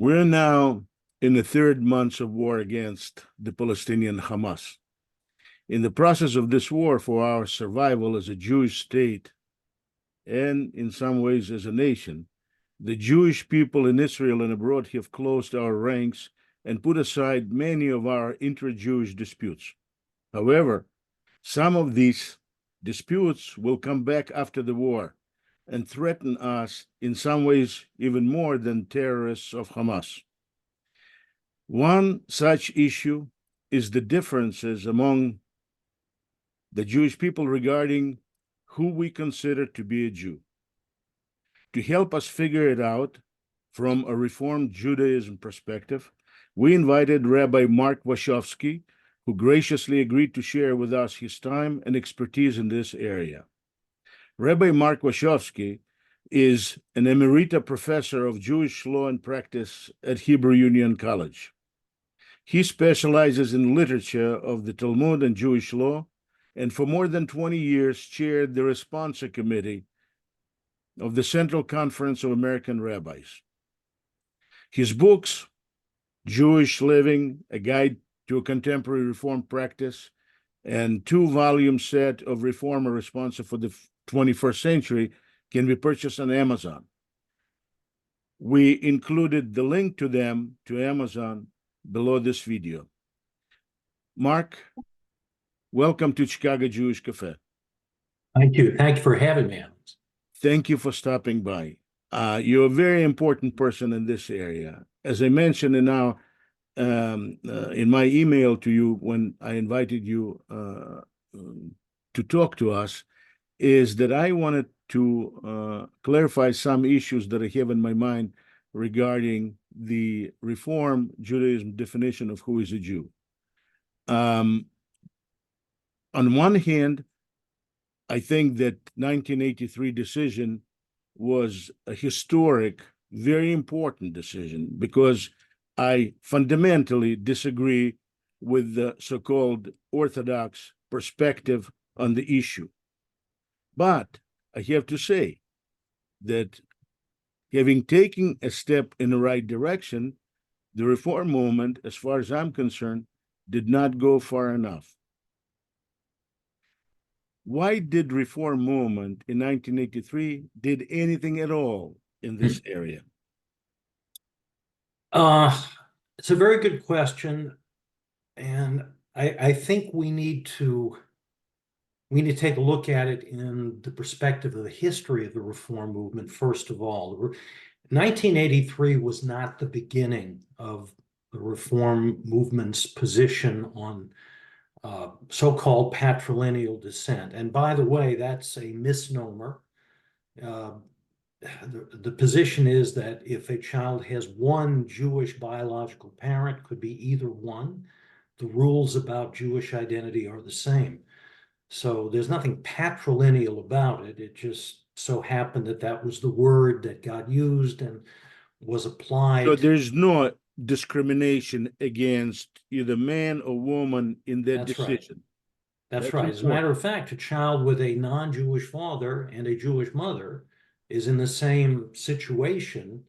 We're now in the third month of war against the Palestinian Hamas. In the process of this war for our survival as a Jewish state and in some ways as a nation, the Jewish people in Israel and abroad have closed our ranks and put aside many of our intra-Jewish disputes. However, some of these disputes will come back after the war and threaten us in some ways even more than terrorists of Hamas. One such issue is the differences among the Jewish people regarding who we consider to be a Jew. To help us figure it out from a Reformed Judaism perspective, we invited Rabbi Mark Wachowski, who graciously agreed to share with us his time and expertise in this area. Rabbi Mark Wachowski is an emerita professor of Jewish law and practice at Hebrew Union College. He specializes in literature of the Talmud and Jewish law, and for more than 20 years chaired the Responsa Committee of the Central Conference of American Rabbis. His books, Jewish Living, A Guide to a Contemporary Reform Practice, and two-volume set of Reforma Responsa for the 21st Century can be purchased on Amazon. We included the link to them to Amazon below this video. Mark, welcome to Chicago Jewish Cafe. Thank you. Thank you for having me. Thank you for stopping by. You're a very important person in this area. As I mentioned in my email to you when I invited you to talk to us, is that I wanted to clarify some issues that I have in my mind regarding the Reform Judaism definition of who is a Jew. On one hand, I think that 1983 decision was a historic, very important decision because I fundamentally disagree with the so-called Orthodox perspective on the issue. But I have to say that having taken a step in the right direction, the Reform movement, as far as I'm concerned, did not go far enough. Why did Reform movement in 1983 did anything at all in this area? It's a very good question, and I think we need to take a look at it in the perspective of the history of the Reform movement. First of all, 1983 was not the beginning of the Reform movement's position on so-called patrilineal descent. And by the way, that's a misnomer. The position is that if a child has one Jewish biological parent, could be either one, the rules about Jewish identity are the same. So there's nothing patrilineal about it. It just so happened that that was the word that got used and was applied. So there's no discrimination against either man or woman in that decision. That's right. As a matter of fact, a child with a non-Jewish father and a Jewish mother is in the same situation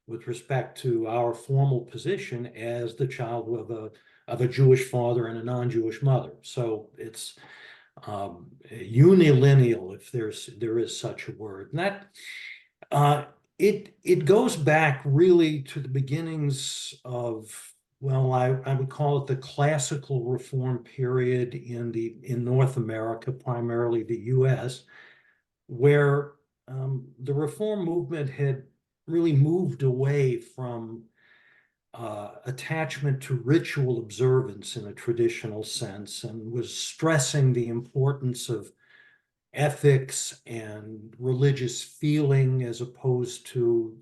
with respect to our formal position as the child of a Jewish father and a non-Jewish mother. So it's unilineal, if there is such a word. And that it goes back really to the beginnings of, well, I would call it the classical Reform period in North America, primarily the U.S., where the Reform movement had really moved away from attachment to ritual observance in a traditional sense and was stressing the importance of ethics and religious feeling as opposed to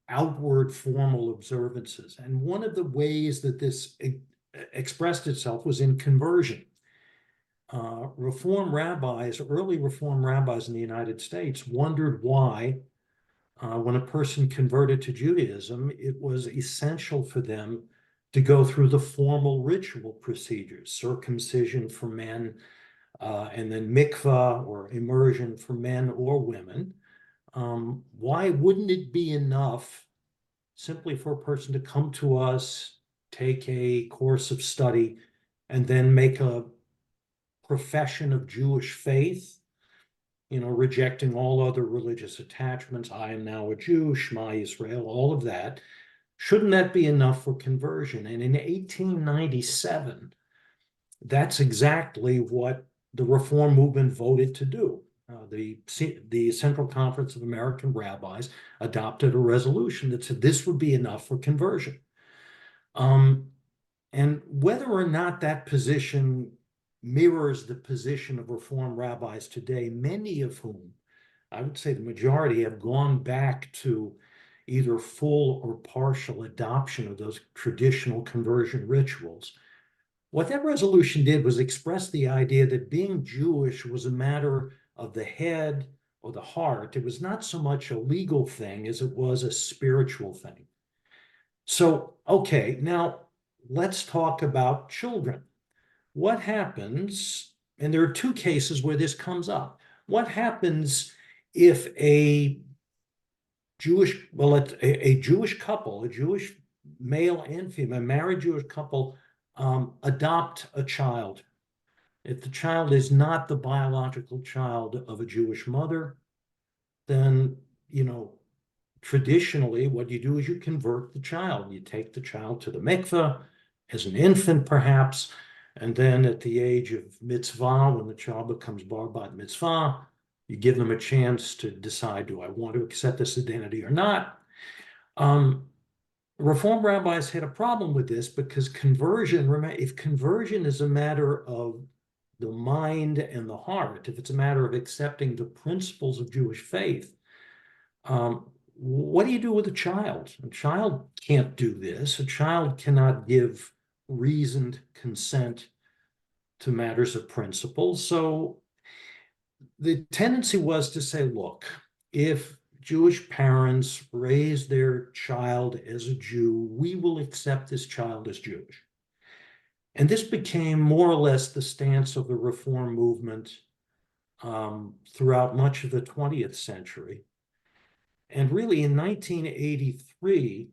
outward formal observances. And one of the ways that this expressed itself was in conversion. Reform rabbis, early Reform rabbis in the United States wondered why, when a person converted to Judaism, it was essential for them to go through the formal ritual procedures, circumcision for men, and then mikvah or immersion for men or women. Why wouldn't it be enough simply for a person to come to us, take a course of study, and then make a profession of Jewish faith, rejecting all other religious attachments. I am now a Jew, Shema Yisrael, all of that. Shouldn't that be enough for conversion? And in 1897, that's exactly what the Reform movement voted to do. The Central Conference of American Rabbis adopted a resolution that said this would be enough for conversion. And whether or not that position mirrors the position of Reform rabbis today, many of whom, I would say the majority, have gone back to either full or partial adoption of those traditional conversion rituals. What that resolution did was express the idea that being Jewish was a matter of the head or the heart. It was not so much a legal thing as it was a spiritual thing. So, okay, now let's talk about children. What happens, and there are two cases where this comes up. What happens if a Jewish couple, a Jewish male and female, married Jewish couple, adopt a child? If the child is not the biological child of a Jewish mother, then, traditionally what you do is you convert the child. You take the child to the mikveh as an infant, perhaps, and then at the age of mitzvah, when the child becomes bar bat mitzvah, you give them a chance to decide, do I want to accept this identity or not? Reform rabbis had a problem with this because if conversion is a matter of the mind and the heart, if it's a matter of accepting the principles of Jewish faith, what do you do with a child? A child can't do this. A child cannot give reasoned consent to matters of principle. So the tendency was to say, look, if Jewish parents raise their child as a Jew, we will accept this child as Jewish. And this became more or less the stance of the Reform movement throughout much of the 20th century. And really in 1983,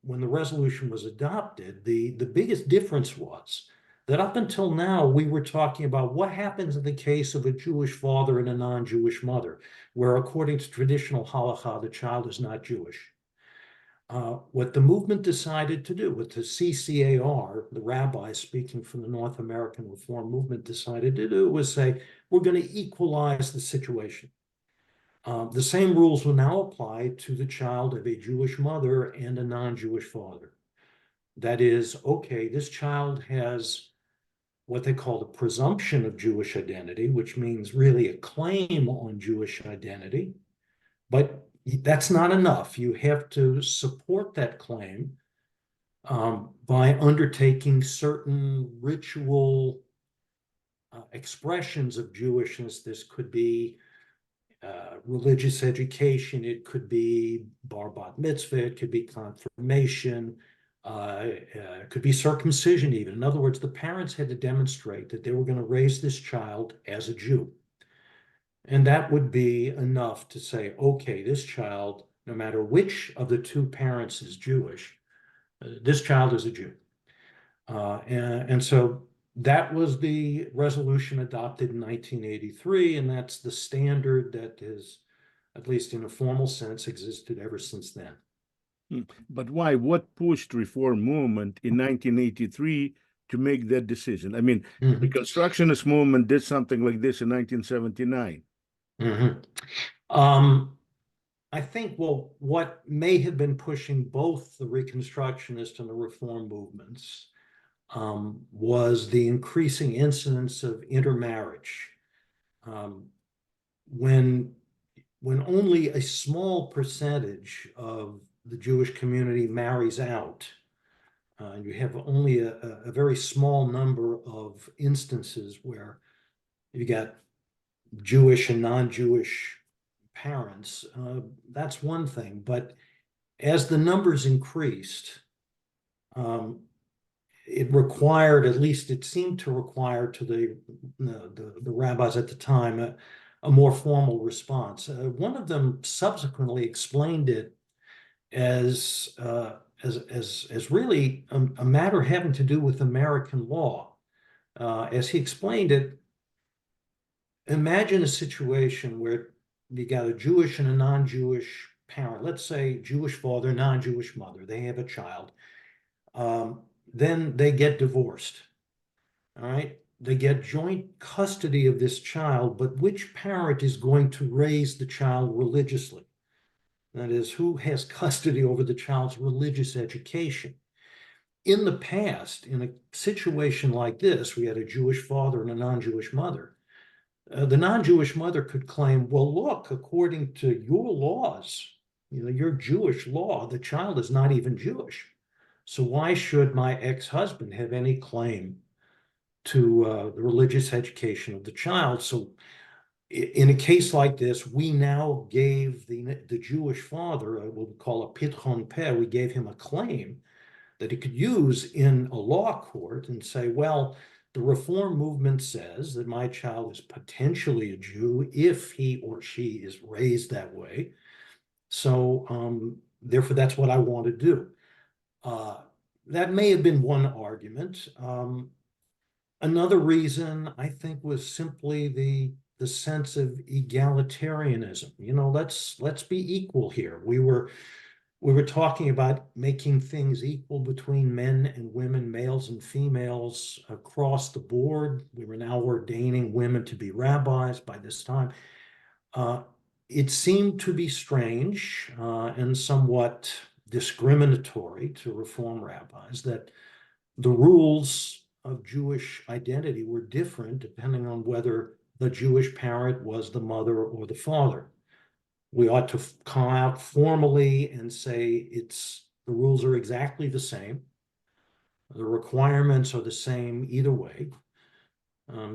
when the resolution was adopted, the biggest difference was that up until now, we were talking about what happens in the case of a Jewish father and a non-Jewish mother, where according to traditional halacha, the child is not Jewish. What the movement decided to do, what the CCAR, the rabbis speaking from the North American Reform movement, decided to do was say, we're going to equalize the situation. The same rules will now apply to the child of a Jewish mother and a non-Jewish father. That is, okay, this child has what they call the presumption of Jewish identity, which means really a claim on Jewish identity, but that's not enough. You have to support that claim by undertaking certain ritual expressions of Jewishness. This could be religious education, it could be bar bat mitzvah, it could be confirmation, it could be circumcision even. In other words, the parents had to demonstrate that they were going to raise this child as a Jew. And that would be enough to say, okay, this child, no matter which of the two parents is Jewish, this child is a Jew. And so that was the resolution adopted in 1983, and that's the standard that has, at least in a formal sense, existed ever since then. But why? What pushed Reform movement in 1983 to make that decision? I mean, the Reconstructionist movement did something like this in 1979. I think, well, what may have been pushing both the Reconstructionist and the Reform movements was the increasing incidence of intermarriage. When only a small percentage of the Jewish community marries out, and you have only a very small number of instances where you got Jewish and non-Jewish parents, that's one thing. But as the numbers increased, it required, at least it seemed to require to the rabbis at the time, a more formal response. One of them subsequently explained it as really a matter having to do with American law. As he explained it, imagine a situation where you got a Jewish and a non-Jewish parent, let's say Jewish father, non-Jewish mother, they have a child. Then they get divorced. All right. They get joint custody of this child, but which parent is going to raise the child religiously? That is, who has custody over the child's religious education? In the past, in a situation like this, we had a Jewish father and a non-Jewish mother. The non-Jewish mother could claim, well, look, according to your laws, your Jewish law, the child is not even Jewish. So why should my ex-husband have any claim to the religious education of the child? So in a case like this, we now gave the Jewish father, what we call a pitchon peh, we gave him a claim that he could use in a law court and say, well, the Reform movement says that my child is potentially a Jew if he or she is raised that way. So therefore, that's what I want to do. That may have been one argument. Another reason, I think, was simply the sense of egalitarianism. Let's be equal here. We were talking about making things equal between men and women, males and females across the board. We were now ordaining women to be rabbis by this time. It seemed to be strange and somewhat discriminatory to Reform rabbis that the rules of Jewish identity were different depending on whether the Jewish parent was the mother or the father. We ought to come out formally and say the rules are exactly the same. The requirements are the same either way,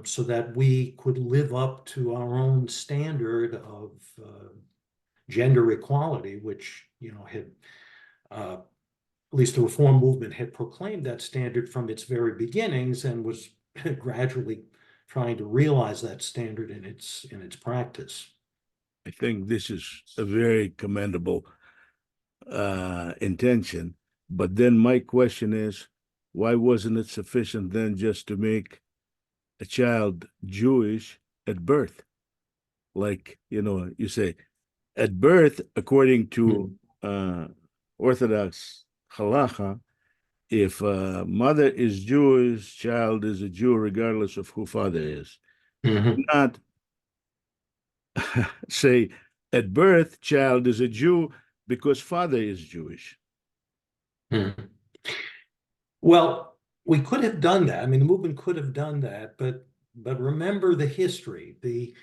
so that we could live up to our own standard of gender equality, which had at least the Reform movement had proclaimed that standard from its very beginnings and was gradually trying to realize that standard in its practice. I think this is a very commendable intention. But then my question is, why wasn't it sufficient then just to make a child Jewish at birth? Like, you say, at birth, according to Orthodox halacha, if mother is Jewish, child is a Jew regardless of who father is. Not say at birth, child is a Jew because father is Jewish. Well, we could have done that. I mean, the movement could have done that, but remember the history. The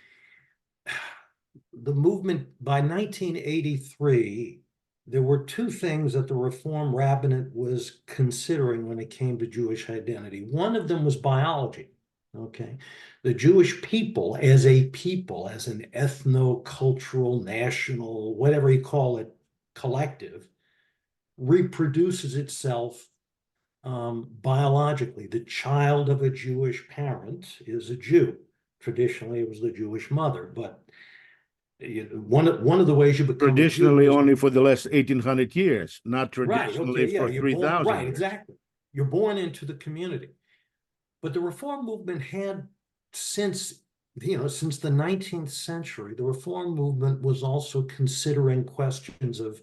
movement by 1983, there were two things that the Reform rabbinate was considering when it came to Jewish identity. One of them was biology. Okay, the Jewish people, as an ethno-cultural, national, whatever you call it, collective, reproduces itself biologically. The child of a Jewish parent is a Jew. Traditionally, it was the Jewish mother, but one of the ways you become traditionally only for the last 1800 years, not traditionally right, okay, for 3,000 right, years. Exactly. You're born into the community. But the Reform movement had, since the 19th century, the Reform movement was also considering questions of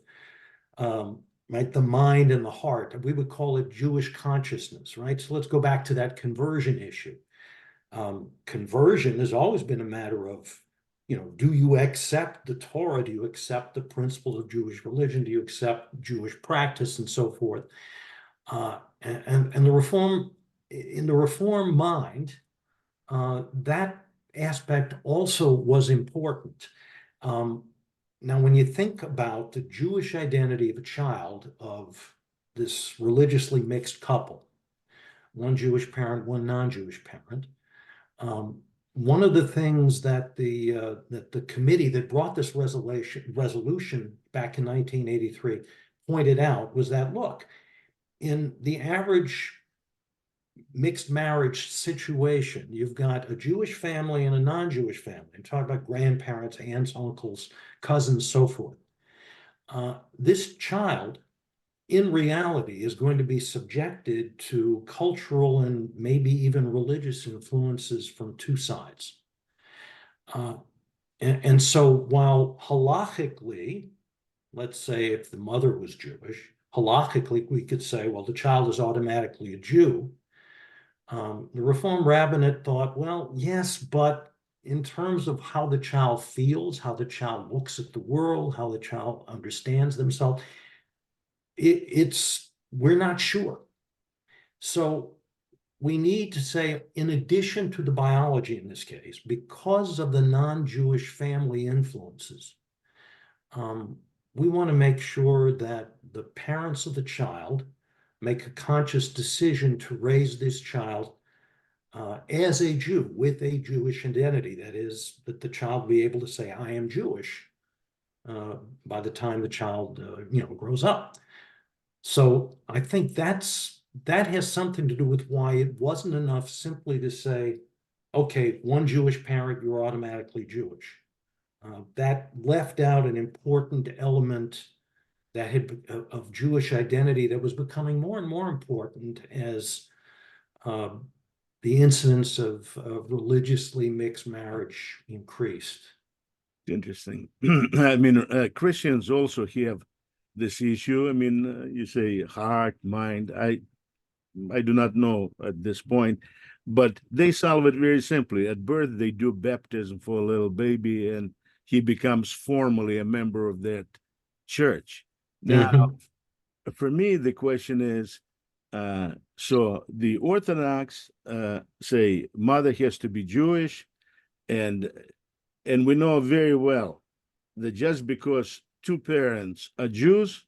right, the mind and the heart. We would call it Jewish consciousness, right? So let's go back to that conversion issue. Conversion has always been a matter of, do you accept the Torah? Do you accept the principles of Jewish religion? Do you accept Jewish practice and so forth? And the Reform, in the Reform mind, that aspect also was important. Now, when you think about the Jewish identity of a child of this religiously mixed couple, one Jewish parent, one non-Jewish parent, one of the things that the committee that brought this resolution back in 1983 pointed out was that, look, in the average mixed marriage situation, you've got a Jewish family and a non-Jewish family. I'm talking about grandparents, aunts, uncles, cousins, so forth. this child in reality is going to be subjected to cultural and maybe even religious influences from two sides. And so while halachically, let's say if the mother was Jewish, halachically we could say, well, the child is automatically a Jew. The Reform rabbinate thought, well, yes, but in terms of how the child feels, how the child looks at the world, how the child understands themselves, we're not sure. So we need to say, in addition to the biology in this case, because of the non-Jewish family influences, we want to make sure that the parents of the child make a conscious decision to raise this child as a Jew with a Jewish identity. That is, that the child be able to say, I am Jewish by the time the child grows up. So I think that has something to do with why it wasn't enough simply to say, okay, one Jewish parent, you're automatically Jewish. That left out an important element that of Jewish identity that was becoming more and more important as the incidence of religiously mixed marriage increased. Interesting. I mean, Christians also have this issue. I mean, you say heart, mind. I do not know at this point, but they solve it very simply. At birth, they do baptism for a little baby, and he becomes formally a member of that church. Now, for me, the question is, so the Orthodox say mother has to be Jewish, and we know very well that just because two parents are Jews,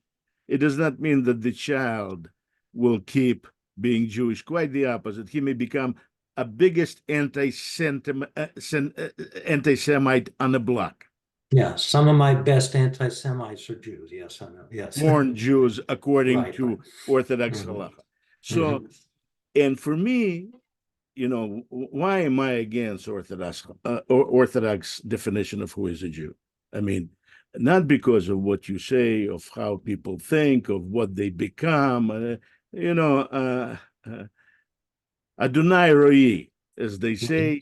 it does not mean that the child will keep being Jewish. Quite the opposite. He may become a biggest anti-Semite on the block. Yeah, some of my best anti-Semites are Jews. Yes, I know. Yes. Born Jews according Right, to right. Orthodox Mhm. halacha. So, and for me, why am I against Orthodox definition of who is a Jew? I mean, not because of what you say, of how people think, of what they become. Adonai Roi, as they say,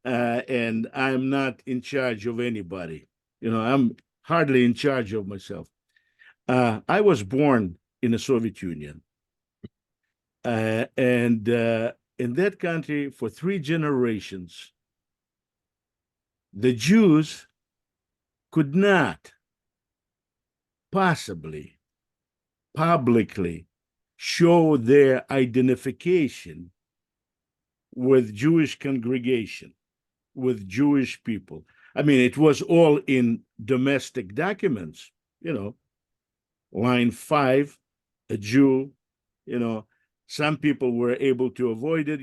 and I'm not in charge of anybody. I'm hardly in charge of myself. I was born in the Soviet Union. And in that country, for 3 generations, the Jews could not possibly publicly show their identification with Jewish congregation, with Jewish people. I mean, it was all in domestic documents, line 5, a Jew, some people were able to avoid it,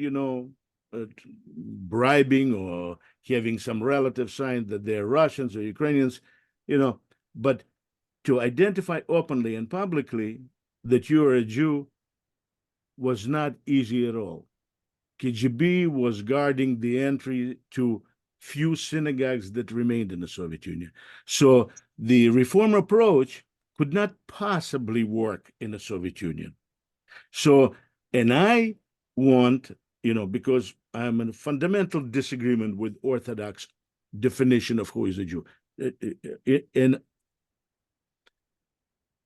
bribing or having some relative sign that they're Russians or Ukrainians, but to identify openly and publicly that you're a Jew was not easy at all. KGB was guarding the entry to few synagogues that remained in the Soviet Union. So the reform approach could not possibly work in the Soviet Union. So, and I want, because I'm in fundamental disagreement with Orthodox definition of who is a Jew.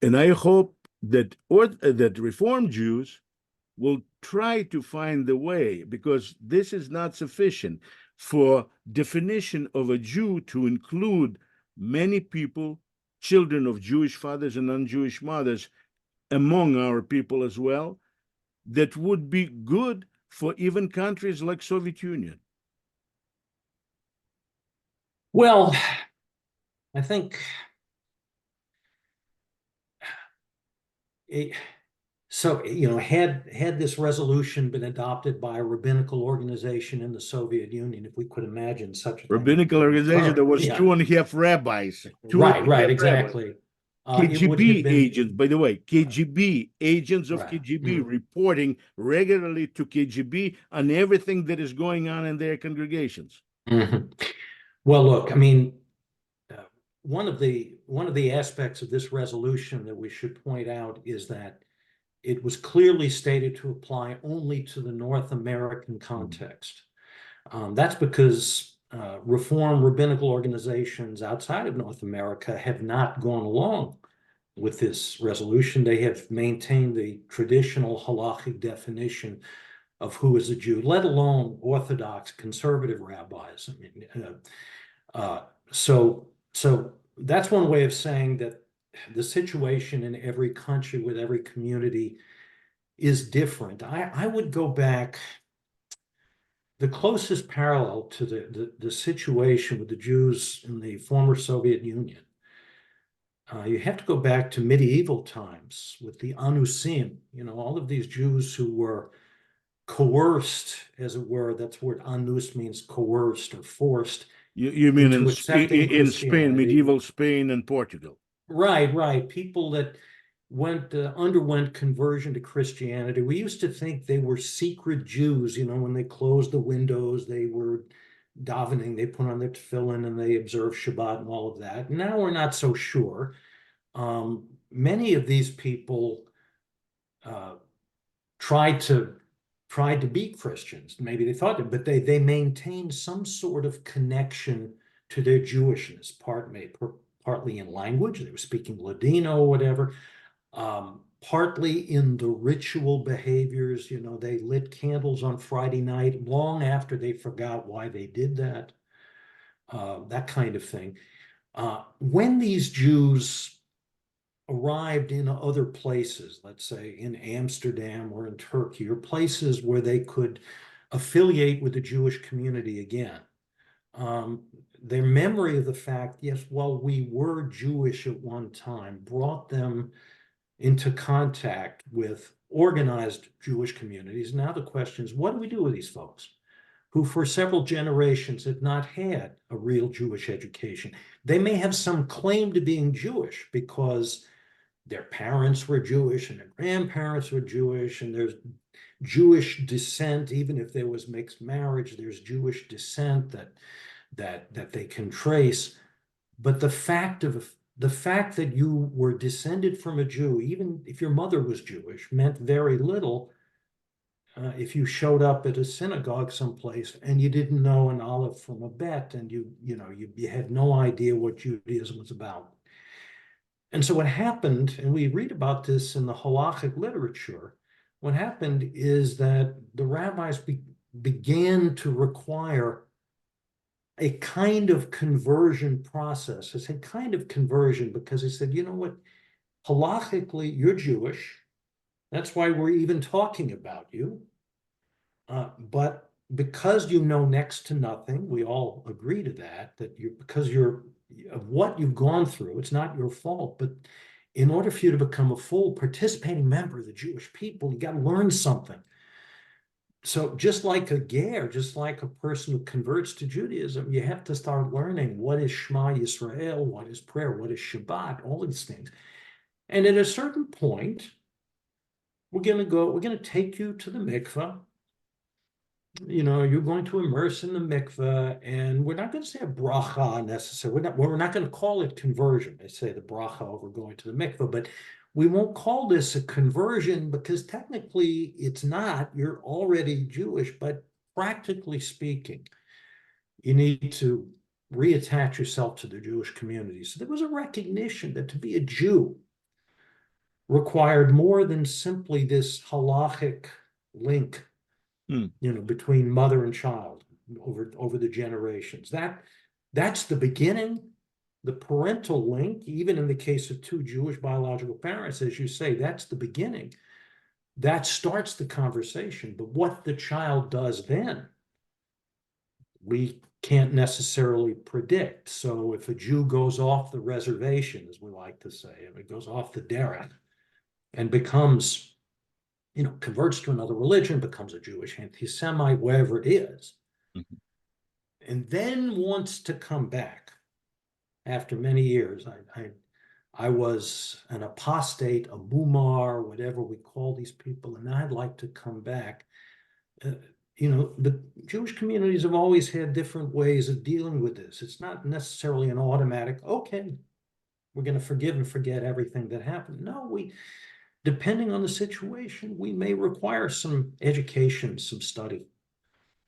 And I hope that Reform Jews will try to find the way, because this is not sufficient for definition of a Jew to include many people, children of Jewish fathers and non-Jewish mothers, among our people as well, that would be good for even countries like Soviet Union. Well, I think so, had this resolution been adopted by a rabbinical organization in the Soviet Union, if we could imagine such a thing. Rabbinical organization, there was yeah. 2.5 rabbis. Right, exactly. KGB agents, by the way, KGB agents of Right. KGB reporting regularly to KGB on everything that is going on in their congregations. Well, look, I mean, one of the aspects of this resolution that we should point out is that it was clearly stated to apply only to the North American context. That's because Reform rabbinical organizations outside of North America have not gone along with this resolution. They have maintained the traditional halachic definition of who is a Jew, let alone Orthodox conservative rabbis. I mean, so that's one way of saying that the situation in every country with every community is different. I would go back. The closest parallel to the situation with the Jews in the former Soviet Union, you have to go back to medieval times with the Anusim, all of these Jews who were coerced, as it were. That's what Anus means, coerced or forced. You mean into accepting in Spain, Christianity. medieval Spain and Portugal? Right. People that underwent conversion to Christianity. We used to think they were secret Jews. When they closed the windows, they were davening, they put on their tefillin, and they observed Shabbat and all of that. Now we're not so sure. Many of these people tried to be Christians. Maybe they thought that, but they maintained some sort of connection to their Jewishness, partly in language. They were speaking Ladino or whatever. Partly in the ritual behaviors. They lit candles on Friday night long after they forgot why they did that. That kind of thing. When these Jews arrived in other places, let's say in Amsterdam or in Turkey, or places where they could affiliate with the Jewish community again, their memory of the fact, yes, well, we were Jewish at one time, brought them into contact with organized Jewish communities. Now the question is, what do we do with these folks who for several generations have not had a real Jewish education? They may have some claim to being Jewish because their parents were Jewish and their grandparents were Jewish, and there's Jewish descent. Even if there was mixed marriage, there's Jewish descent that they can trace. But the fact that you were descended from a Jew, even if your mother was Jewish, meant very little if you showed up at a synagogue someplace and you didn't know an aleph from a bet, and you had no idea what Judaism was about. And so what happened, and we read about this in the halachic literature, what happened is that the rabbis began to require a kind of conversion process. I say kind of conversion because they said, you know what, halachically, you're Jewish. That's why we're even talking about you. But because you know next to nothing, we all agree to that because of what you've gone through, it's not your fault. But in order for you to become a full participating member of the Jewish people, you got to learn something. So just like a ger, just like a person who converts to Judaism, you have to start learning what is Shema Yisrael, what is prayer, what is Shabbat, all these things. And at a certain point, we're going to take you to the mikveh. You're going to immerse in the mikveh, and we're not going to say a bracha necessarily. We're not going to call it conversion. They say the bracha over going to the mikveh, but we won't call this a conversion because technically it's not. You're already Jewish, but practically speaking, you need to reattach yourself to the Jewish community. So there was a recognition that to be a Jew required more than simply this halachic link, between mother and child over the generations. That's the beginning. The parental link, even in the case of two Jewish biological parents, as you say, that's the beginning. That starts the conversation. But what the child does then, we can't necessarily predict. So if a Jew goes off the reservation, as we like to say, if it goes off the derech and becomes, converts to another religion, becomes a Jewish anti-Semite, wherever it is, and then wants to come back after many years. I was an apostate, a mumar, whatever we call these people, and I'd like to come back. the Jewish communities have always had different ways of dealing with this. It's not necessarily an automatic, okay, we're going to forgive and forget everything that happened. No, depending on the situation, we may require some education, some study.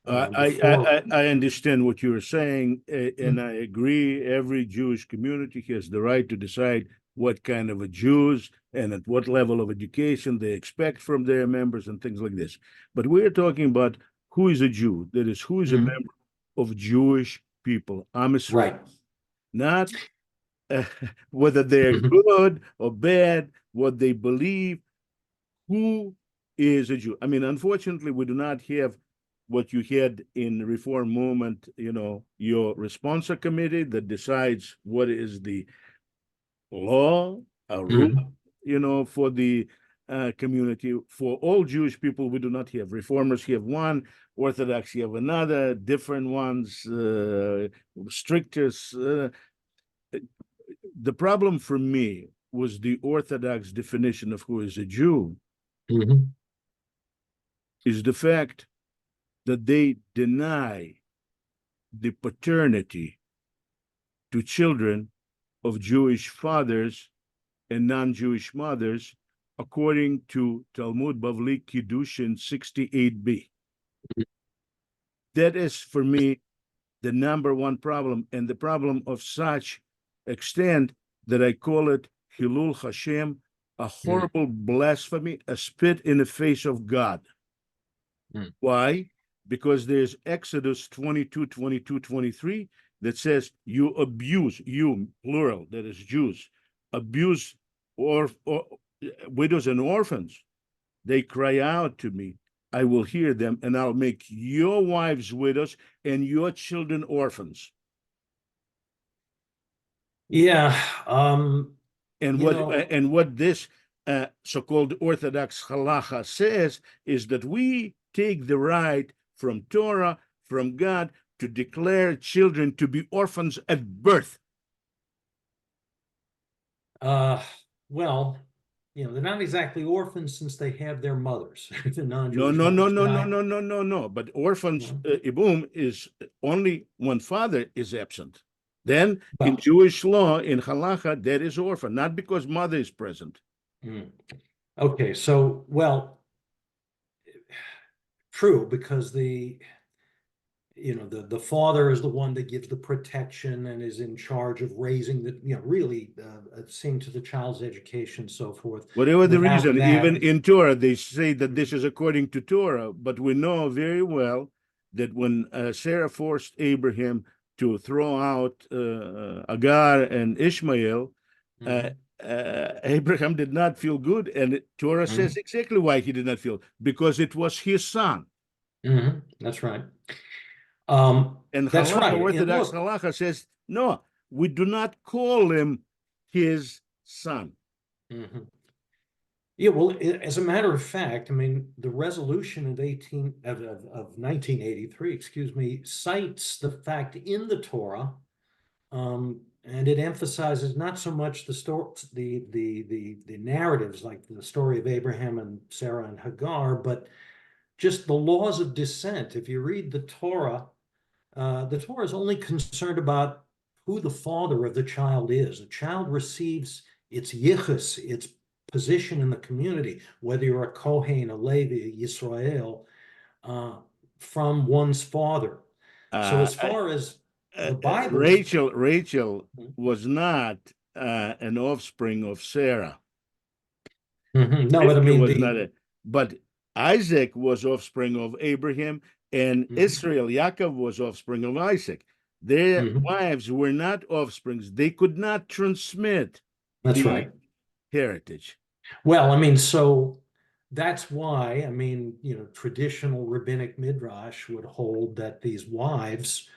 I understand what you're saying, and Mm. I agree. Every Jewish community has the right to decide what kind of a Jews and at what level of education they expect from their members and things like this. But we're talking about who is a Jew. That is, who is a member of Jewish people, Am Yisrael. Right. Not whether they're good or bad, what they believe, who is a Jew. I mean, unfortunately, we do not have what you had in the Reform movement, your responsa committee that decides what is the law, a rule, for the community. For all Jewish people, we do not have. Reformers have one, Orthodox have another, different ones, stricter. The problem for me was the Orthodox definition of who is a Jew is the fact that they deny the paternity to children of Jewish fathers and non-Jewish mothers, according to Talmud Bavli Kiddushin 68b. That is, for me, the number one problem, and the problem of such extent that I call it Hilul Hashem, a horrible blasphemy, a spit in the face of God. Why? Because there's Exodus 22, 22, 23 that says you abuse, you, plural, that is Jews, abuse or widows and orphans. They cry out to me. I will hear them, and I'll make your wives widows and your children orphans. Yeah. And what this so-called Orthodox halacha says is that we take the right from Torah, from God, to declare children to be orphans at birth. Well, they're not exactly orphans since they have their mothers. No. But orphans, ibum, is only when father is absent. Then in Jewish law, in halacha, that is orphan, not because mother is present. Okay, so, true, because the father is the one that gives the protection and is in charge of raising really seeing to the child's education, so forth. Whatever the reason, even in Torah, they say that this is according to Torah, but we know very well that when Sarah forced Abraham to throw out Agar and Ishmael, Abraham did not feel good, and Torah says exactly why he did not feel, because it was his son. That's right. And that's halacha, right. Orthodox halacha says, no, we do not call him his son. Yeah, well, as a matter of fact, I mean, the resolution of 1983, excuse me, cites the fact in the Torah, and it emphasizes not so much the story, the narratives like the story of Abraham and Sarah and Hagar, but just the laws of descent. If you read the Torah is only concerned about who the father of the child is. The child receives its yichus, its position in the community, whether you're a Kohen, a Levi, a Yisrael, from one's father. So as far as the Bible, Rachel was not an offspring of Sarah. No, but I mean, but Isaac was offspring of Abraham, and Israel, Yaakov, was offspring of Isaac. Their wives were not offsprings. They could not transmit heritage. Well, I mean, so that's why, I mean, traditional rabbinic midrash would hold that these wives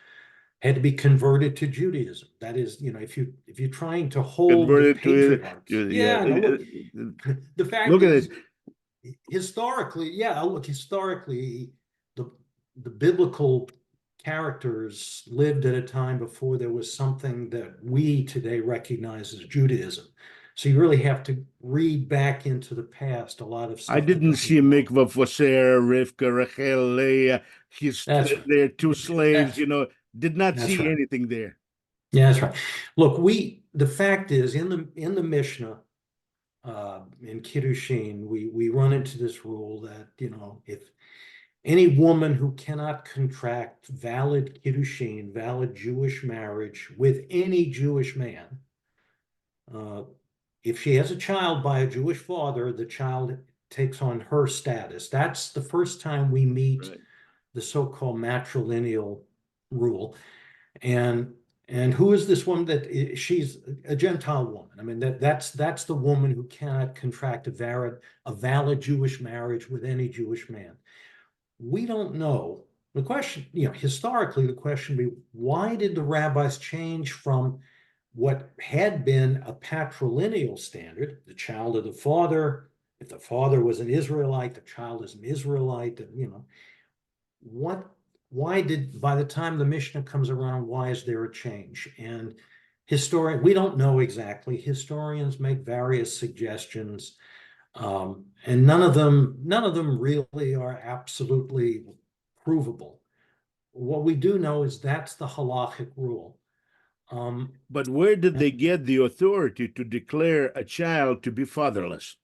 had to be converted to Judaism. That is, if you're trying to hold the patriarchs. The fact look is, at this. Historically, the biblical characters lived at a time before there was something that we today recognize as Judaism. So you really have to read back into the past a lot of I stuff that didn't doesn't see belong. mikvah for Sarah, Rivka, Rachel, Leah, That's right. their two slaves, That's did not that's see right. anything there. Yeah, that's right. Look, the fact is in the Mishnah, in Kiddushin, we run into this rule that, if any woman who cannot contract valid Kiddushin, valid Jewish marriage with any Jewish man, if she has a child by a Jewish father, the child takes on her status. That's the first time we meet Right. the so-called matrilineal rule. And who is this woman that she's a Gentile woman? I mean, that's the woman who cannot contract a valid Jewish marriage with any Jewish man. We don't know. The question, historically, the question would be, why did the rabbis change from what had been a patrilineal standard, the child of the father? If the father was an Israelite, the child is an Israelite, why did, by the time the Mishnah comes around, why is there a change? And we don't know exactly. Historians make various suggestions, and none of them really are absolutely provable. What we do know is that's the halachic rule. But where did they get the authority to declare a child to be fatherless?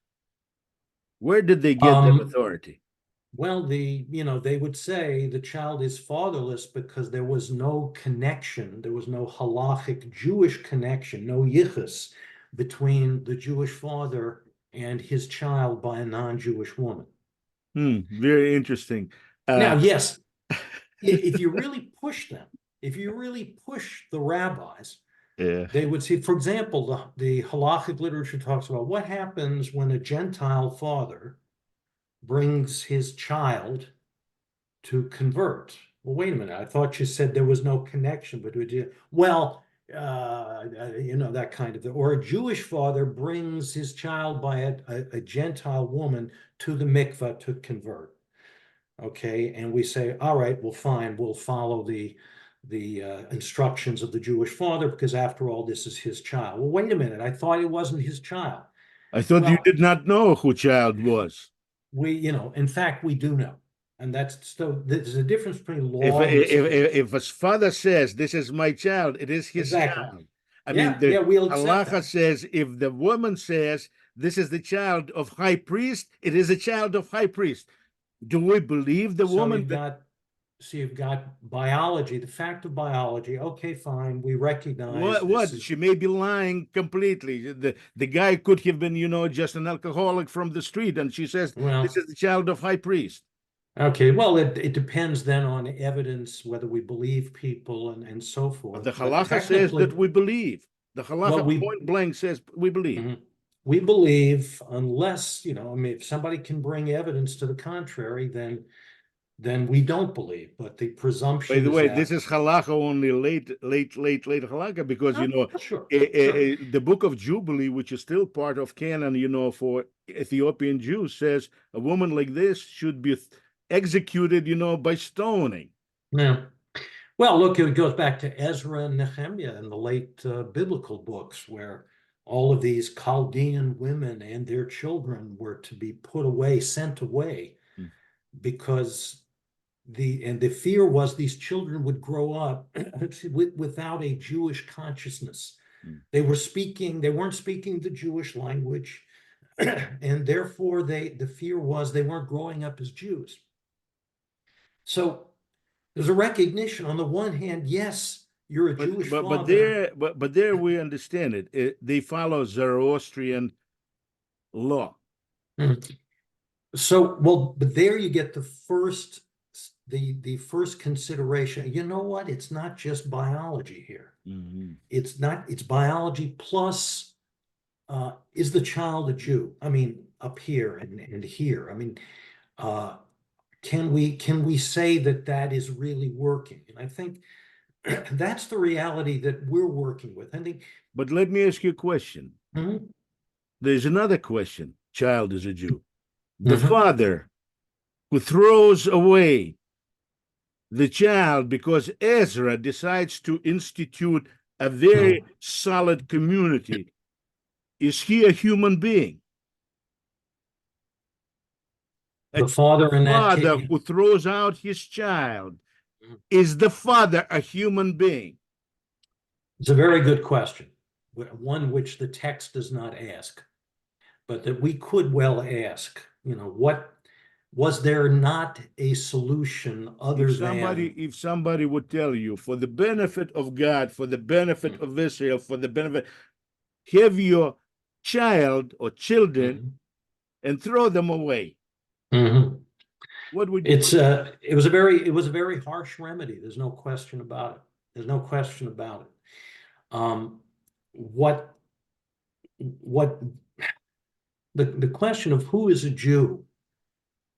Where did they get that authority? Well, they would say the child is fatherless because there was no connection, there was no halachic Jewish connection, no yichus between the Jewish father and his child by a non-Jewish woman. Very interesting. Now, yes, if you really push them, if you really push the rabbis, Yeah. they would see, for example, the halachic literature talks about what happens when a Gentile father brings his child to convert. Well, wait a minute. I thought you said there was no connection between you. Well, that kind of thing. Or a Jewish father brings his child by a Gentile woman to the mikvah to convert. Okay, and we say, all right, well, fine, we'll follow the instructions of the Jewish father because after all, this is his child. Well, wait a minute. I thought it wasn't his child. I thought you Well, did not know who child was. in fact, we do know. And there's a difference between If law and experience. if his father says this is my child, it is his Exactly. child. I mean, Yeah, the we'll accept halacha that. says if the woman says this is the child of high priest, it is a child of high priest. Do we believe the So woman? you've got biology, the fact of biology. Okay, fine. We recognize this What? is She may be lying completely. The guy could have been, just an alcoholic from the street, and she says this well, is the child of high priest. okay. Well, it depends then on evidence, whether we believe people and so But forth. the But halacha says that technically, we believe. The well, halacha point blank says we believe. we believe unless, I mean, if somebody can bring evidence to the contrary, then we don't believe. But the By presumption the is way, this that. is halacha only late halacha because Oh, sure, sure. the book of Jubilee, which is still part of canon, for Ethiopian Jews, says a woman like this should be executed, by stoning. Yeah. Well, look, it goes back to Ezra and Nehemiah in the late biblical books, where all of these Chaldean women and their children were to be put away, sent away, Mm. because the fear was these children would grow up without a Jewish consciousness. Mm. They weren't speaking the Jewish language, and therefore the fear was they weren't growing up as Jews. So there's a recognition on the one hand, yes, you're a Jewish father. But there we understand it. They follow Zoroastrian law. Mhm. So, well, but there you get the first consideration. You know what? It's not just biology here. Mhm. It's biology plus is the child a Jew? I mean, up here and here. I mean, can we say that is really working? And I think that's the reality that we're working with. I think. But let me ask you a question. Mhm, There's another question. Child is a Jew. The mhm. father who throws away the child because Ezra decides to institute a very solid community. is he a human being? The father in that Father case. who throws out his child, is the father a human being? It's a very good question, one which the text does not ask, but that we could well ask, what was there not a solution other If somebody would tell you, for the benefit of God, for the benefit of Israel, for the benefit, have your child or children and throw them away, what would you do? It was a very harsh remedy. There's no question about it. There's no question about it. What the question of who is a Jew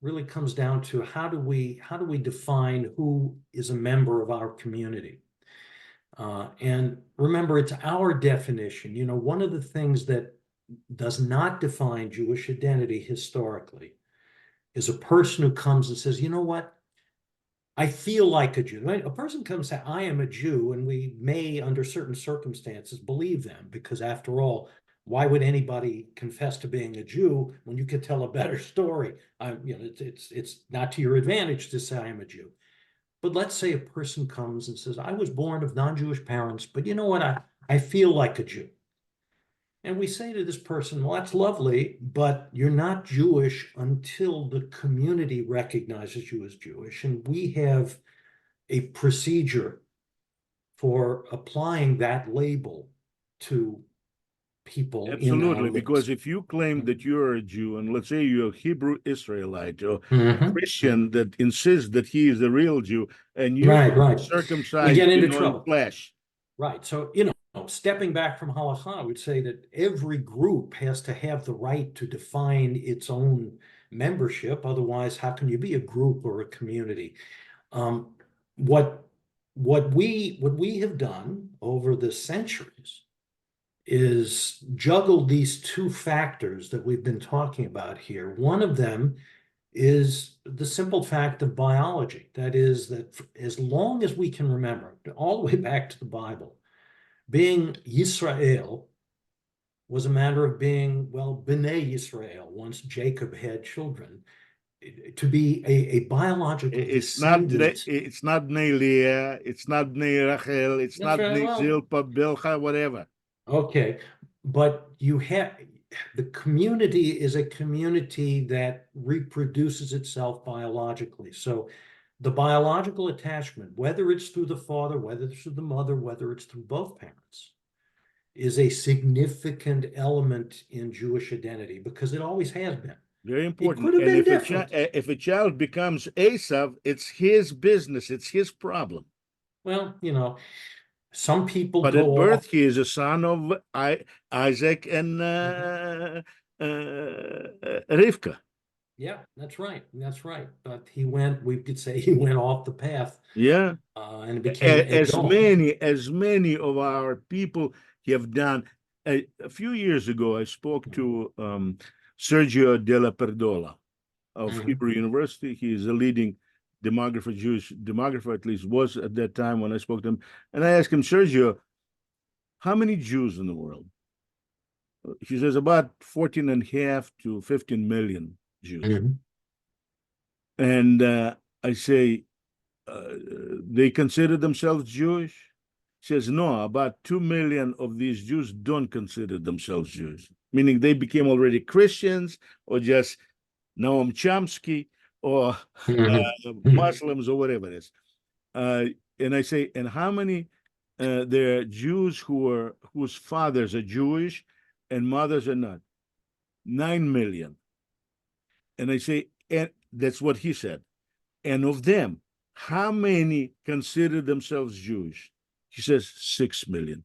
really comes down to how do we define who is a member of our community? And remember, it's our definition. One of the things that does not define Jewish identity historically is a person who comes and says, you know what? I feel like a Jew. A person comes and says, I am a Jew, and we may, under certain circumstances, believe them, because after all, why would anybody confess to being a Jew when you could tell a better story? It's not to your advantage to say I am a Jew. But let's say a person comes and says, I was born of non-Jewish parents, but you know what? I feel like a Jew. And we say to this person, well, that's lovely, but you're not Jewish until the community recognizes you as Jewish. And we have a procedure for applying that label to people. Absolutely, because if you claim that you're a Jew, and let's say you're a Hebrew Israelite or Christian that insists that he is the real Jew, and you're circumcised we get into in trouble. flesh. Right. So, stepping back from halakha, I would say that every group has to have the right to define its own membership. Otherwise, how can you be a group or a community? What we have done over the centuries is juggle these two factors that we've been talking about here. One of them is the simple fact of biology. That is, that as long as we can remember, all the way back to the Bible, being Yisrael was a matter of being, well, B'nai Yisrael, once Jacob had children. To be a biological descendant. It's not Bnei Leah, it's not Bnei Rachel, it's not Bnei Zilpah, Bilhah, whatever. Okay, but the community is a community that reproduces itself biologically. So the biological attachment, whether it's through the father, whether it's through the mother, whether it's through both parents, is a significant element in Jewish identity because it always has been. Very important. It could have been different. If a child becomes Esav, it's his business, it's his problem. Well, some people but go at birth off. He is a son of Isaac and Rivka. Yeah, that's right. That's right. But we could say he went off the path. Yeah. And became as many of our people have done. A few years ago, I spoke to Sergio Della Perdola of Hebrew University. He is a leading demographer, Jewish demographer, at least was at that time when I spoke to him. And I asked him, Sergio, how many Jews in the world? He says about 14.5 to 15 million Jews. And I say, they consider themselves Jewish? He says, no, about 2 million of these Jews don't consider themselves Jews, meaning they became already Christians or just Noam Chomsky or Muslims or whatever it is. And I say, and how many there are Jews whose fathers are Jewish and mothers are not? 9 million. And I say, and that's what he said. And of them, how many consider themselves Jewish? He says 6 million.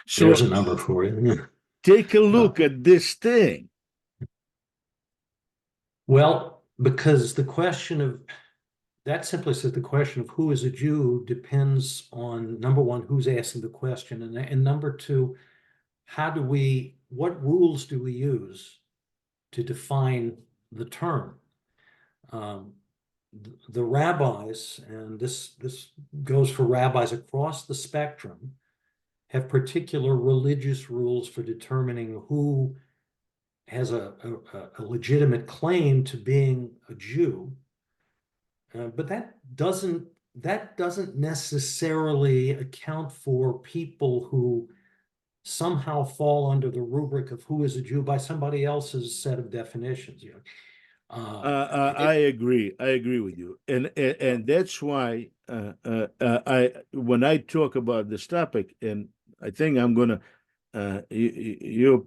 So there's a number for you. Take a look at this thing. Well, because that simply says the question of who is a Jew depends on, number one, who's asking the question, and number two, what rules do we use to define the term? The rabbis, and this goes for rabbis across the spectrum, have particular religious rules for determining who has a legitimate claim to being a Jew. But that doesn't necessarily account for people who somehow fall under the rubric of who is a Jew by somebody else's set of definitions. I agree. I agree with you, and that's why I when I talk about this topic, and I think I'm gonna mm,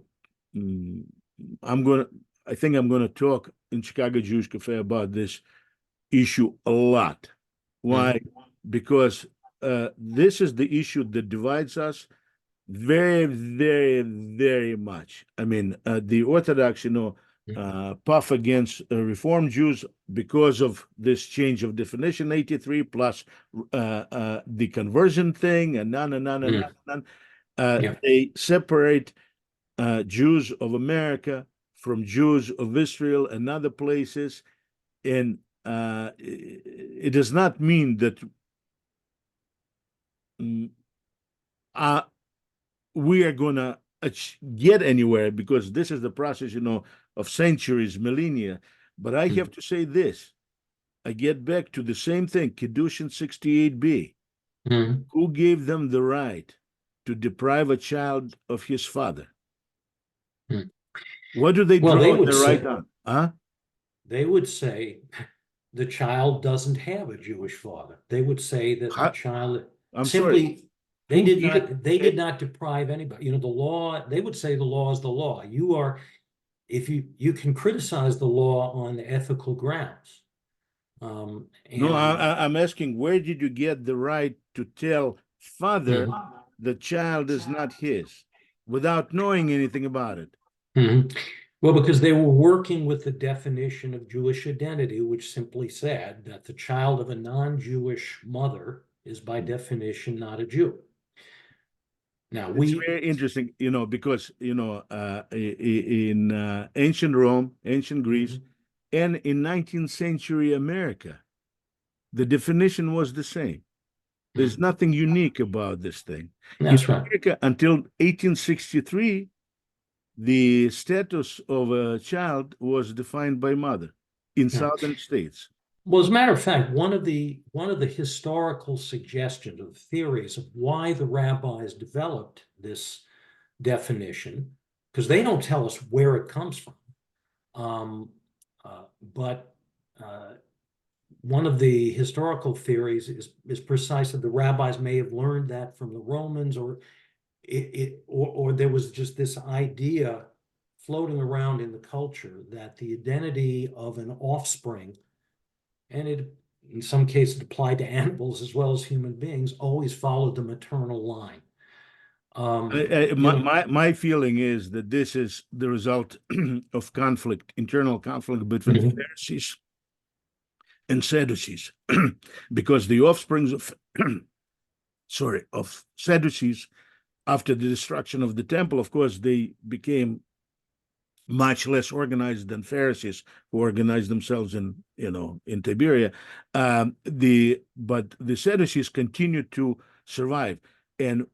I'm gonna I think I'm gonna talk in Chicago Jewish Cafe about this issue a lot. Why? Because this is the issue that divides us very, very, very much. I mean, the Orthodox, puff against Reform Jews because of this change of definition 83 plus the conversion thing and none. Yeah. They separate Jews of America from Jews of Israel and other places, and it does not mean that we are going to get anywhere, because this is the process, of centuries, millennia. But I have to say this. I get back to the same thing, Kiddushin 68b. Who gave them the right to deprive a child of his father? What do they draw the right on? Huh? They would say the child doesn't have a Jewish father. They would say that the child I'm simply sorry. they did not deprive anybody. The law, they would say the law is the law. If you can criticize the law on ethical grounds. No, I'm asking, where did you get the right to tell father the child is not his without knowing anything about it? Well, because they were working with the definition of Jewish identity, which simply said that the child of a non-Jewish mother is by definition not a Jew. Now, it's very interesting, because, in ancient Rome, ancient Greece, and in 19th century America, the definition was the same. There's nothing unique about this thing. That's in America, until 1863, the status of a child was defined by mother in southern states. Well, as a matter of fact, one of the historical suggestions or theories of why the rabbis developed this definition, because they don't tell us where it comes from, but one of the historical theories is precisely the rabbis may have learned that from the Romans, or there was just this idea floating around in the culture that the identity of an offspring, and it in some cases applied to animals as well as human beings, always followed the maternal line. My feeling is that this is the result of conflict, internal conflict between Pharisees and Sadducees, because the offsprings of of Sadducees, after the destruction of the temple, of course, they became much less organized than Pharisees, who organized themselves in Tiberia. But the Sadducees continued to survive, and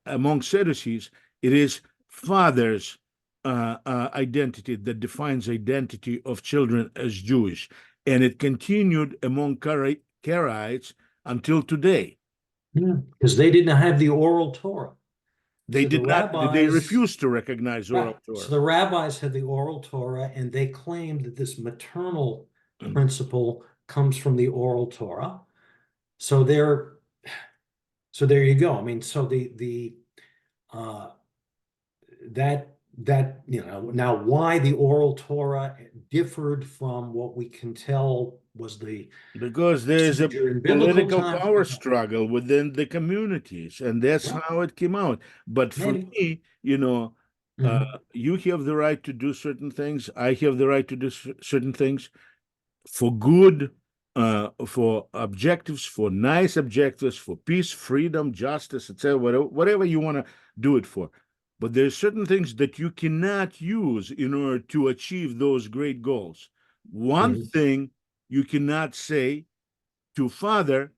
among Sadducees, it is father's identity that defines identity of children as Jewish, and it continued among Karaites until today. Because they didn't have the oral Torah. They did not. They refused to recognize oral Torah. So the rabbis had the oral Torah, and they claimed that this maternal principle comes from the oral Torah. So there you go. I mean, so now why the oral Torah differed from what we can tell was because there's a political power struggle within the communities, and that's how it came out. But for me, you have the right to do certain things. I have the right to do certain things for good, for objectives, for nice objectives, for peace, freedom, justice, etc. Whatever you want to do it for. But there's certain things that you cannot use in order to achieve those great goals. One thing you cannot say to father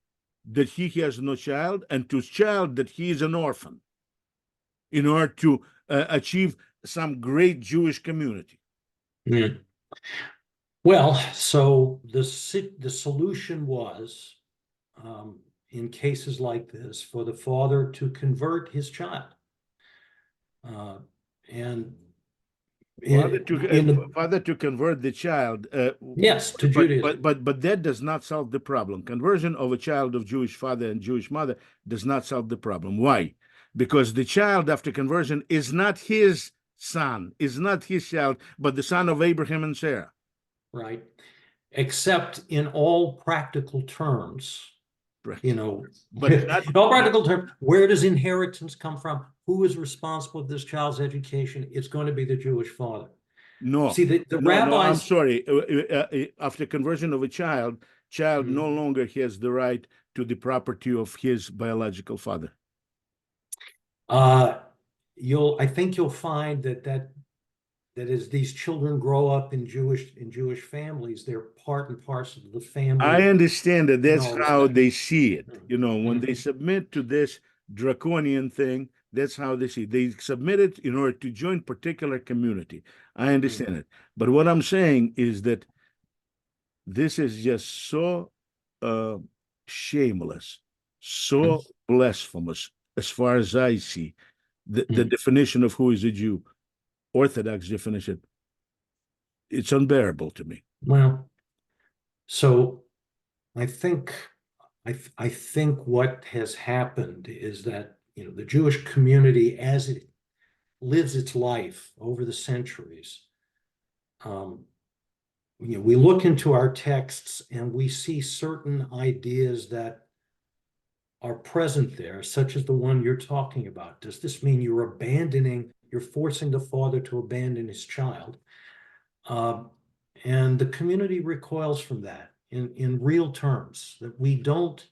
that he has no child, and to his child that he is an orphan, in order to achieve some great Jewish community. Mm. Well, so the solution was, in cases like this, for the father to convert his child. And Father to convert the child. Yes, to Judaism. But that does not solve the problem. Conversion of a child of Jewish father and Jewish mother does not solve the problem. Why? Because the child after conversion is not his son, is not his child, but the son of Abraham and Sarah. Right. Except in all practical terms, Right. you know, But in all practical terms, where does inheritance come from? Who is responsible for this child's education? It's going to be the Jewish father. No. See, the No, I'm rabbis. sorry. After conversion of a child no longer has the right to the property of his biological father. I think you'll find that as these children grow up in Jewish families, they're part and parcel of the family. I understand that that's how respect. they see it. You know, when they submit to this draconian thing, that's how they see it. They submit it in order to join particular community. I understand it. But what I'm saying is that this is just so shameless, so blasphemous, as far as I see the definition of who is a Jew, Orthodox definition. It's unbearable to me. Well, so I think what has happened is that, you know, the Jewish community, as it lives its life over the centuries, you know, we look into our texts and we see certain ideas that are present there, such as the one you're talking about. Does this mean you're forcing the father to abandon his child? And the community recoils from that in real terms, that we don't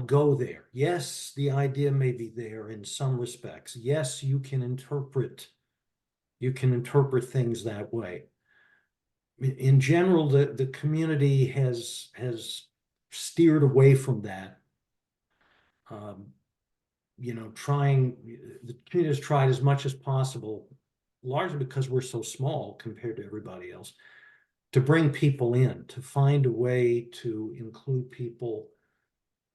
go there. Yes, the idea may be there in some respects. Yes, you can interpret things that way. In general, the community has steered away from that. You know, the community has tried as much as possible, largely because we're so small compared to everybody else, to bring people in, to find a way to include people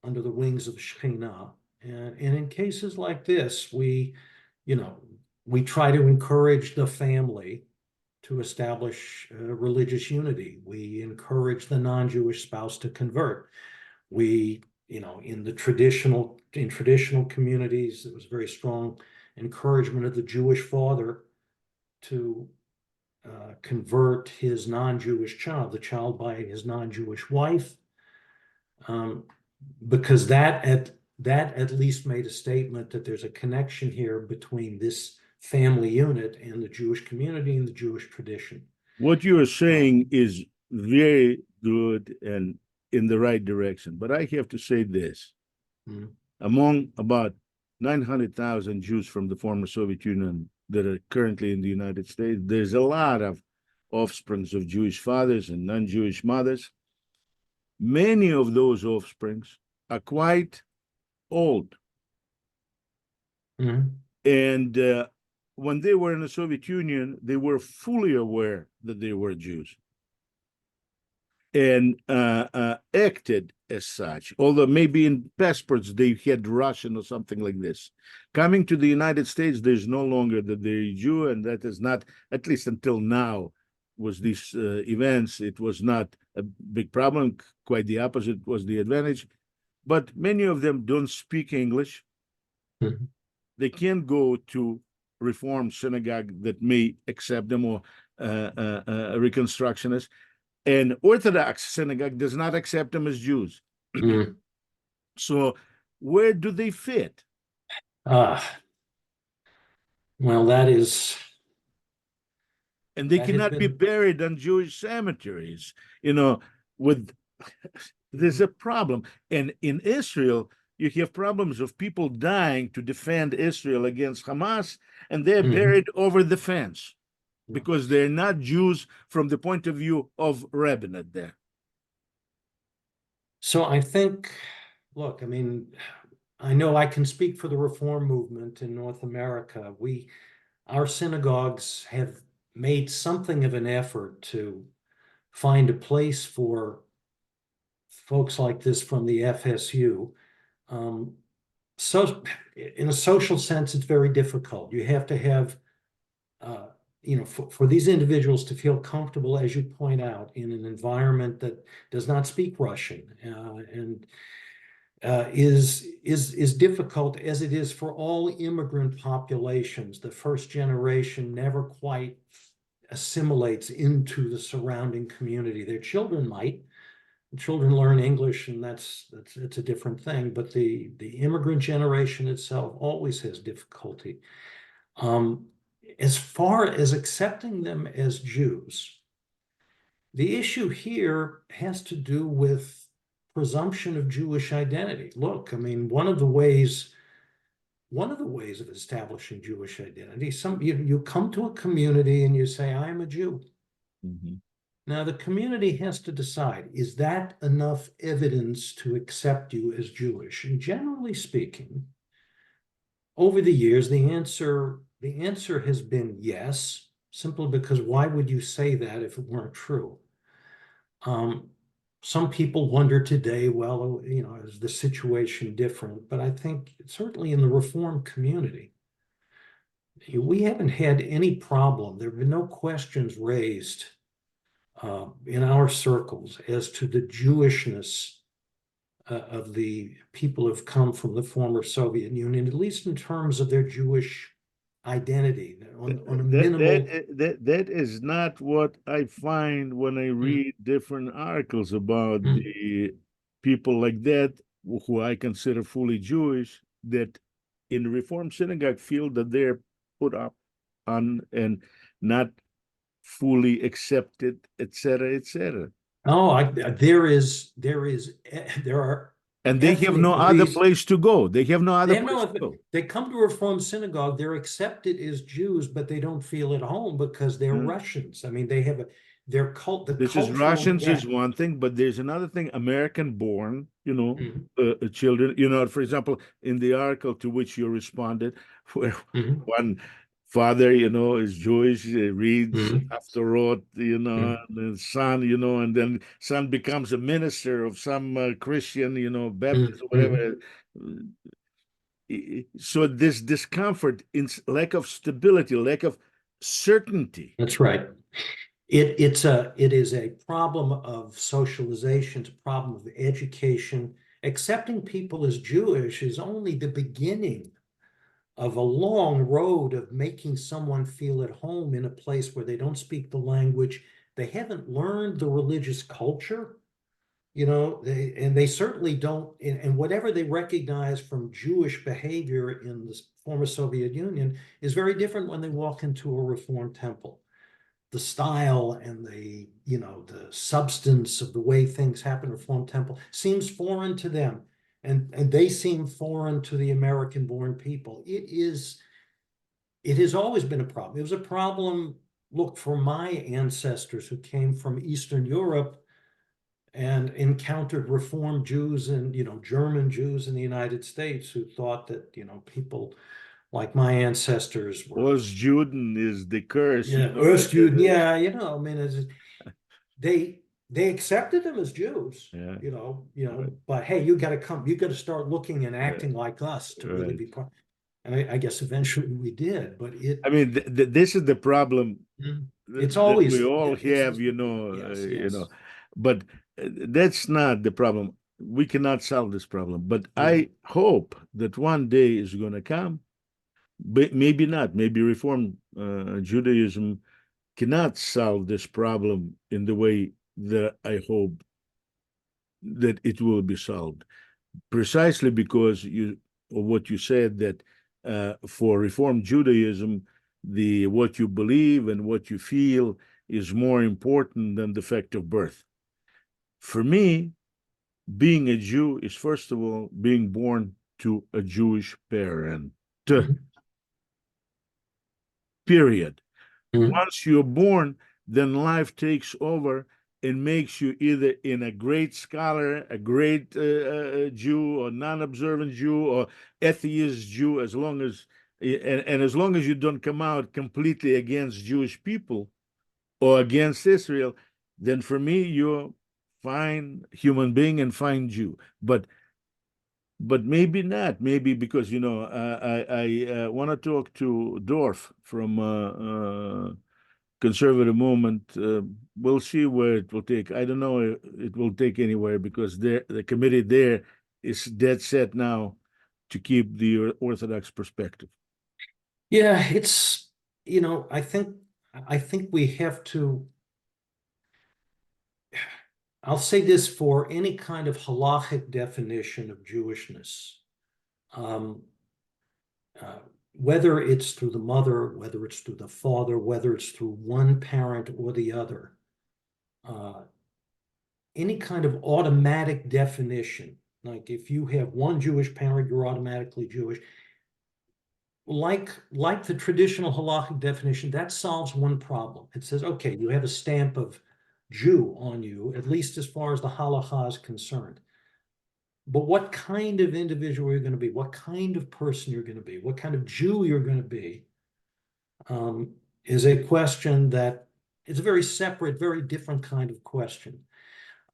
under the wings of Shekhinah. And in cases like this, we try to encourage the family to establish religious unity. We encourage the non-Jewish spouse to convert. We, you know, in traditional communities, there was very strong encouragement of the Jewish father to convert his non-Jewish child, the child by his non-Jewish wife, because that at least made a statement that there's a connection here between this family unit and the Jewish community and the Jewish tradition. What you are saying is very good and in the right direction, but I have to say this. Among about 900,000 Jews from the former Soviet Union that are currently in the United States, there's a lot of offsprings of Jewish fathers and non-Jewish mothers. Many of those offsprings are quite old. And when they were in the Soviet Union, they were fully aware that they were Jews and acted as such, although maybe in passports they had Russian or something like this. Coming to the United States, there's no longer that they're Jew, and that is not, at least until now, was these events, it was not a big problem. Quite the opposite was the advantage. But many of them don't speak English. They can't go to Reform synagogue that may accept them, or Reconstructionists. And Orthodox synagogue does not accept them as Jews. So where do they fit? Well, that is... And they cannot be buried on Jewish cemeteries, you know, there's a problem. And in Israel, you have problems of people dying to defend Israel against Hamas, and they're buried over the fence because they're not Jews from the point of view of rabbinate there. So I think look, I mean, I know I can speak for the reform movement in North America. Our synagogues have made something of an effort to find a place for folks like this from the FSU. So in a social sense, it's very difficult. You have to have, for these individuals to feel comfortable, as you point out, in an environment that does not speak Russian, and is difficult, as it is for all immigrant populations. The first generation never quite assimilates into the surrounding community. Their children might. Children learn English, and it's a different thing. But the immigrant generation itself always has difficulty. As far as accepting them as Jews, the issue here has to do with presumption of Jewish identity. Look, I mean, one of the ways of establishing Jewish identity, you come to a community and you say, I'm a Jew. Mhm. Now, the community has to decide, is that enough evidence to accept you as Jewish? And generally speaking, over the years, the answer has been yes, simply because why would you say that if it weren't true? Some people wonder today, well, is the situation different? But I think certainly in the Reform community, we haven't had any problem. There have been no questions raised in our circles as to the Jewishness of the people who have come from the former Soviet Union, at least in terms of their Jewish identity on a minimal. That is not what I find when I read different articles about the people like that, who I consider fully Jewish, that in Reform synagogue feel that they're put up on and not fully accepted, etc., etc. Oh, there are And they have ethnic no other reasons. place to go. They have no other They place know to go. they come to a Reform synagogue, they're accepted as Jews, but they don't feel at home because they're Russians. I mean, they have the This is cultural Russians gap. is one thing, but there's another thing, American born, Mhm. children, for example, in the article to which you responded, where Mhm. one father, is Jewish, reads Mhm. Haftarot, Mhm. and the son, and then son becomes a minister of some Christian, Baptist or Mhm. whatever. So this discomfort, lack of stability, lack of certainty. That's right. It is a problem of socialization. It's a problem of education. Accepting people as Jewish is only the beginning of a long road of making someone feel at home in a place where they don't speak the language, they haven't learned the religious culture, they certainly don't, and whatever they recognize from Jewish behavior in the former Soviet Union is very different when they walk into a Reform temple. The style and the substance of the way things happen in Reform temple seems foreign to them, and they seem foreign to the American-born people. It has always been a problem. It was a problem, look, for my ancestors who came from Eastern Europe and encountered Reform Jews and German Jews in the United States who thought that people like my ancestors were. Ostjuden is the curse, Yeah, Ostjuden. Yeah, I mean, they accepted them as Jews, Yeah, right, but hey, you got to start looking and yeah, acting like us to really right. be part. And I guess eventually we did, but I mean, this is the problem it's that we always, all it's have, yes, yes. but that's not the problem. We cannot solve this problem. But Mhm. I hope that one day is going to come. But maybe not. Maybe Reform Judaism cannot solve this problem in the way that I hope that it will be solved. Precisely because of what you said, that for Reform Judaism, what you believe and what you feel is more important than the fact of birth. For me, being a Jew is first of all being born to a Jewish parent. Mhm. Period. Mhm. Once you're born, then life takes over and makes you either in a great scholar, a great Jew, or non-observant Jew, or atheist Jew, as long as and as long as you don't come out completely against Jewish people or against Israel, then for me you're fine human being and fine Jew. But maybe not. Maybe because I want to talk to Dorf from Conservative Movement. We'll see where it will take. I don't know if it will take anywhere because the committee there is dead set now to keep the Orthodox perspective. Yeah, it's, I think we have to, I'll say this for any kind of halachic definition of Jewishness, whether it's through the mother, whether it's through the father, whether it's through one parent or the other, any kind of automatic definition, like if you have one Jewish parent, you're automatically Jewish. Like the traditional halachic definition, that solves one problem. It says, okay, you have a stamp of Jew on you, at least as far as the halacha is concerned. But what kind of individual you're going to be, what kind of person you're going to be, what kind of Jew you're going to be, is a question that is a very separate, very different kind of question.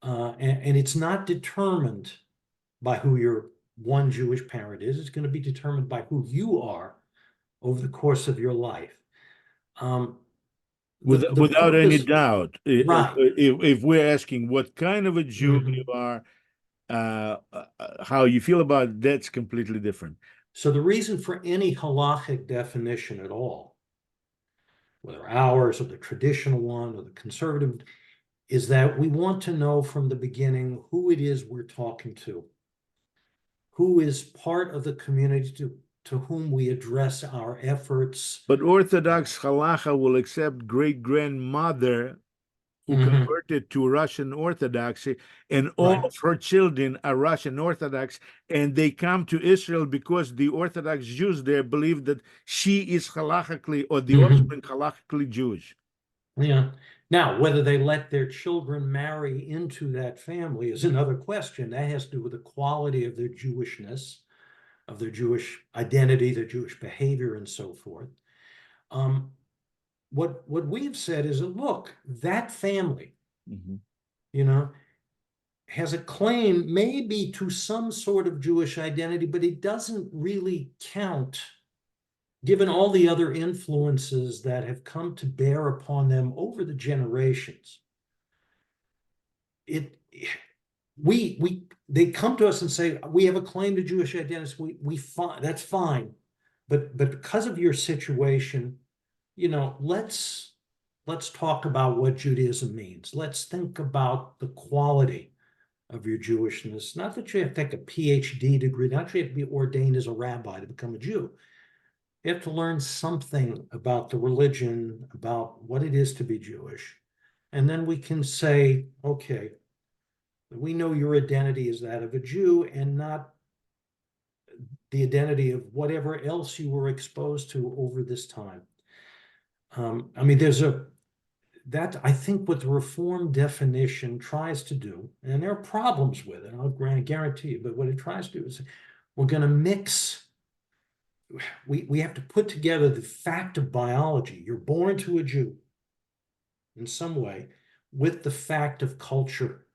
And it's not determined by who your one Jewish parent is. It's going to be determined by who you are over the course of your life. Without any doubt. Right. If we're asking what kind of a Jew Mhm. you are, how you feel about it, that's completely different. So the reason for any halachic definition at all, whether ours or the traditional one or the conservative, is that we want to know from the beginning who it is we're talking to, who is part of the community to whom we address our efforts. But Orthodox halacha will accept great-grandmother who converted to Russian Orthodoxy, and all of her children are Russian Orthodox, and they come to Israel because the Orthodox Jews there believe that she is halachically, or the offspring halachically Jewish. Yeah. Now, whether they let their children marry into that family is another question. That has to do with the quality of their Jewishness, of their Jewish identity, their Jewish behavior, and so forth. What we've said is that, look, that family, has a claim maybe to some sort of Jewish identity, but it doesn't really count given all the other influences that have come to bear upon them over the generations. They come to us and say, we have a claim to Jewish identity. That's fine, but because of your situation, let's talk about what Judaism means. Let's think about the quality of your Jewishness. Not that you have to take a PhD degree, not that you have to be ordained as a rabbi to become a Jew. You have to learn something about the religion, about what it is to be Jewish. And then we can say, okay, we know your identity is that of a Jew and not the identity of whatever else you were exposed to over this time. I mean, I think what the Reform definition tries to do, and there are problems with it, I'll guarantee you, but what it tries to do is we're going to mix. We have to put together the fact of biology. You're born to a Jew in some way with the fact of culture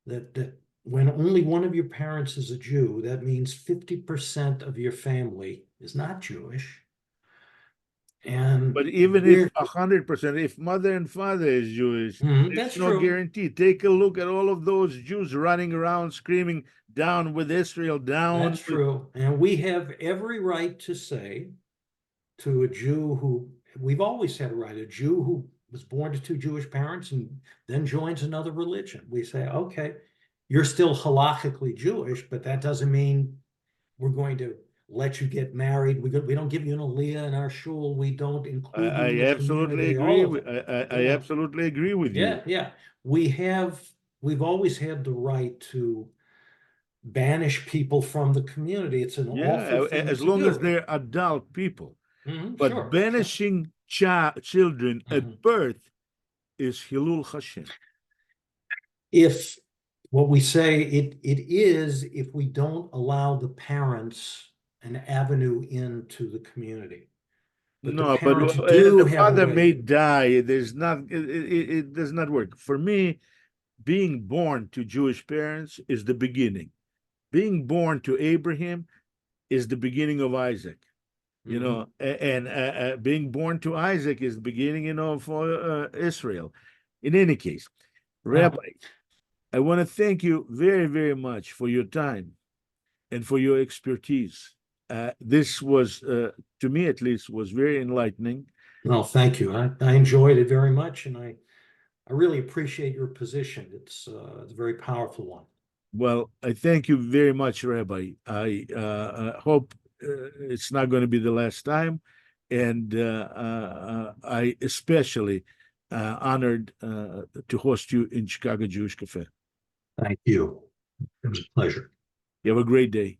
that when only one of your parents is a Jew, that means 50% of your family is not Jewish. But even if 100%, if mother and father is Jewish, there's no guarantee. Take a look at all of those Jews running around screaming, down with Israel, down. That's true. And we have every right to say to a Jew who, we've always had a right, a Jew who was born to two Jewish parents and then joins another religion. We say, okay, you're still halachically Jewish, but that doesn't mean we're going to let you get married. We don't give you an aliyah in our shul. We don't include you in the absolutely community. agree. I absolutely agree with you. Yeah. We've always had the right to banish people from the community. It's an awful thing as to long do. as they're adult people. But Sure, banishing children at birth is Hilul Hashem. if what we say it is if we don't allow the parents an avenue into the community. But the No, but parents do the have a father right. may die. There's not, it does not work. For me, being born to Jewish parents is the beginning. Being born to Abraham is the beginning of Isaac. You Mhm. know, and being born to Isaac is the beginning, you know, for Israel. In any case, Rabbi, I want to thank you very, very much for your time and for your expertise. This was, to me at least, was very enlightening. Well, thank you. I enjoyed it very much, and I really appreciate your position. It's a very powerful one. Well, I thank you very much, Rabbi. I hope it's not going to be the last time, and I especially honored to host you in Chicago Jewish Cafe. Thank you. It was a pleasure. You have a great day.